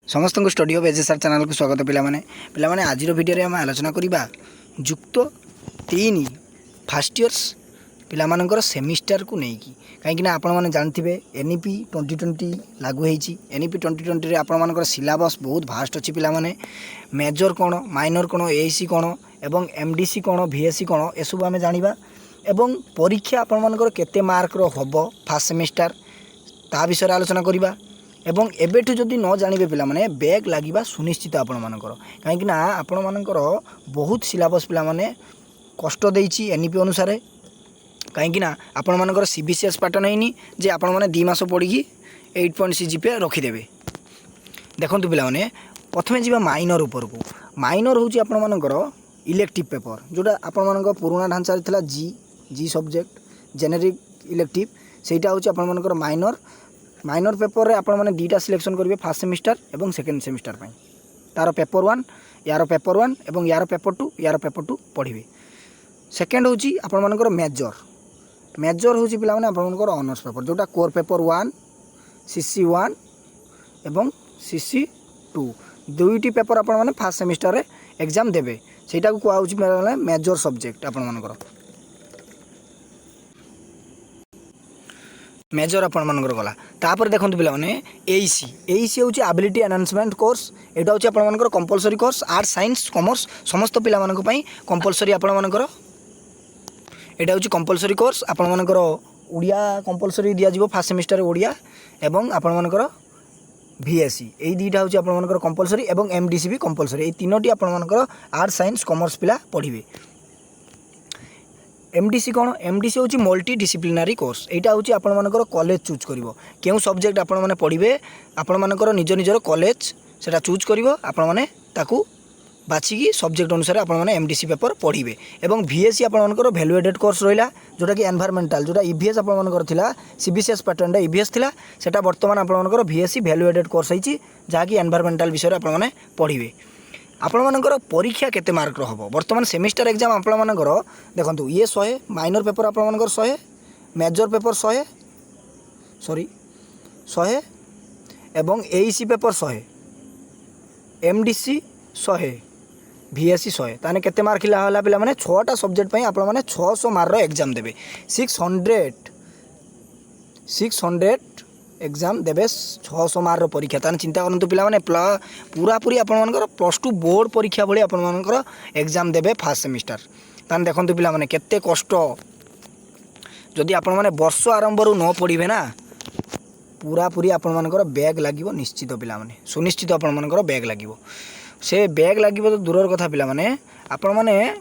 समस्त को study of एजेसार channel को स्वागत पे आज भिडियो आम आलोचना करवा युक्त 3 फास्ट इयर्स पिलामानंकर सेमिस्टर को लेकिन कहीं आपण मैंने जानते एनईपी 2020 लागू होती एनईपी 2020 आपण सिलेबस बहुत भास्ट अच्छी पिलाने मेजर कौन माइनर कौन एसी कौन एवं एमडीसी कौन वीएससी कौन एसबू आम जाना एवं परीक्षा आपण केते मार्कर हम फास्ट सेमिस्टर ता विषय आलोचना करवा एवं एबेठु जदि न जानिबे पिला माने बैग लागिबा सुनिश्चित आपण मानकर कहीं ना आपण मानकर बहुत सिलेबस पिला माने कष्ट देइछि एनईपी अनुसार कहीं ना आपण मानकर सीबीसीएस पैटर्न हैनी जे आपण माने 2 मास पढ़ी 8.6 जीपीए रखिदेवे। देखंतु पिला माने प्रथमे जीवा माइनर ऊपर को माइनर होची आपण मानकर इलेक्टिव पेपर जोटा आपण मानकर पुराना ढांचा थिला जी सब्जेक्ट जेनेरिक इलेक्टिव सेटा होची आपण मानकर माइनर पेपर रे आपण माने दीटा सिलेक्शन करेंगे फास्ट सेमिस्टर एवं सेकेंड सेमिस्टर पाई तार पेपर 1 यार पेपर 1 एवं यार पेपर 2 पढ़िबे। सेकेंड होची आपण मानकर मेजर होची पिला माने आपण मानकर ऑनर्स पेपर जोटा कोर पेपर 1 सीसी 1 एवं सीसी 2 दुईटी पेपर आपण माने फास्ट सेमिस्टर रे एग्जाम देबे सेटा को होची मेजर सब्जेक्ट आपण मानकर मेजर आपण मानकर गला तापर देखंतु पिला माने एईसी होची एबिलिटी एनहांसमेंट कोर्स एटा होची आपण मानकर compulsory course arts science commerce समस्त पिला मानक पई कंपलसरी आपण मानकर एटा होची कंपलसरी कोर्स आपण मानकर ओडिया कंपलसरी दिया जिवो फास्ट सेमिस्टर ओडिया एवं आपण मानकर वीएससी एई दीटा होची आपण मानकर कंपलसरी एवं एमडीसी भी कंपलसरी एई तीनोटी आपण मानकर आर्ट्स साइंस कॉमर्स पिला पढ़िबे। एमडीसी कौन एमडीसी होची मल्टी डिसिप्लिनारी कोर्स एटा होची आपण मानकर कॉलेज चूज करिवो केउ सब्जेक्ट आपण माने पढ़िबे आपण मानकर निजर कॉलेज सेटा चूज करिवो आपण माने ताकू बाछिकी सब्जेक्ट अनुसार आपण माने एमडीसी पेपर पढ़िबे एवं वीएससी आपण मानकर वैल्यूएडेड कोर्स रहिला जोटा कि एनवायरमेंटल जोटा ईवीएस आपण मानकर थिला सीबीसीएस पैटर्न रे ईवीएस थिला सेटा वर्तमान आपण मानकर वीएससी वैल्यूएडेड कोर्स होईची जहा कि एनवायरमेंटल विषय आपण माने पढ़िबे। आपण मानकर परीक्षा केते मार्क हम वर्तमान सेमिस्टर एग्जाम आपण मानकर देखंतु ये 100 माइनर पेपर आपण मानकर 100 मेजर पेपर 100 एवं एईसी पेपर 100 एमडीसी 100 वीएससी 100 ताने केते मार्क होला पिला माने 6टा सब्जेक्ट पई आपण माने 600 मार्क रो एग्जाम देबे 600 एग्जाम देवे 600 मार्क परीक्षा ताने चिंता करंतु पिला माने पूरा पूरी आपण मानकर +2 बोर्ड परीक्षा भली आपण मानकर एग्जाम देवे फास्ट सेमिस्टर ताने देखंतु पिला माने केते कष्ट जदि आपण माने वर्ष आरंभ रु न पढ़िबे ना पूरा पूरी आपण मानकर बैग लागिवो निश्चित पिला माने सुनिश्चित आपण मानकर बैग लागिवो से बैग लागिवो तो दूरर कथा पिला माने आपण माने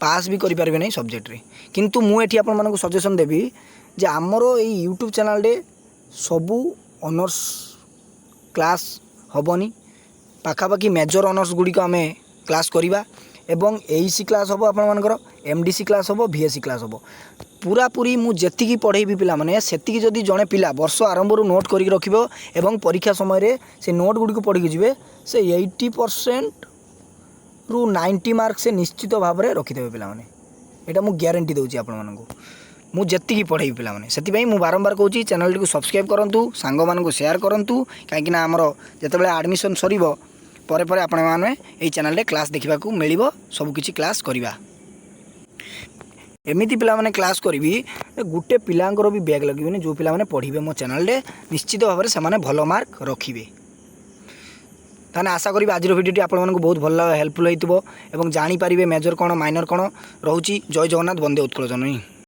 पास भी करि पारबे नै सब्जेक्ट रे किंतु मु एठी आपण मानक सजेशन देबी जे हमरो ए यूट्यूब चैनल रे सबू ऑनर्स क्लास हेनी पाखापाखि मेजर ऑनर्स गुड़िक आम क्लास करवा एवं एईसी क्लास हम आपर एमडीसी क्लास हम वीएससी क्लास हम पूरा पूरी मुझे पढ़ेबी पिला माने सेतिकी जदि जड़े पिला वर्ष आरंभ नोट करके रखिबो एवं परीक्षा समय से नोट गुड़ी पढ़ी जी से 80% रु 90 मार्क से निश्चित भाव में रखिदेवे पिला माने एटा मु ग्यारंटी दूची आपण मानकु मु जेतिकी पढ़ेबी पिला माने सेति मु बारंबार कहूँ चैनल को सब्सक्राइब करूँ सांग मानक शेयर करूँ कहीं आमर जितेबाला एडमिशन सर पर आपण मैंने यही चैनल क्लास देखा मिल सबकि क्लास करवा एमती पिला माने क्लास करी गोटे पिलांकर भी बैग लगे जो पिला माने पढ़े मो चैनल निश्चित भाव में से भल मार्क रखिए ताने आशा करी आज भिडियोटी आपण बहुत भल हेल्पफुल होइतबो एवं जानी पारिबे मेजर कौन माइनर कौन रोची। जय जगन्नाथ, वंदे उत्कल जननी।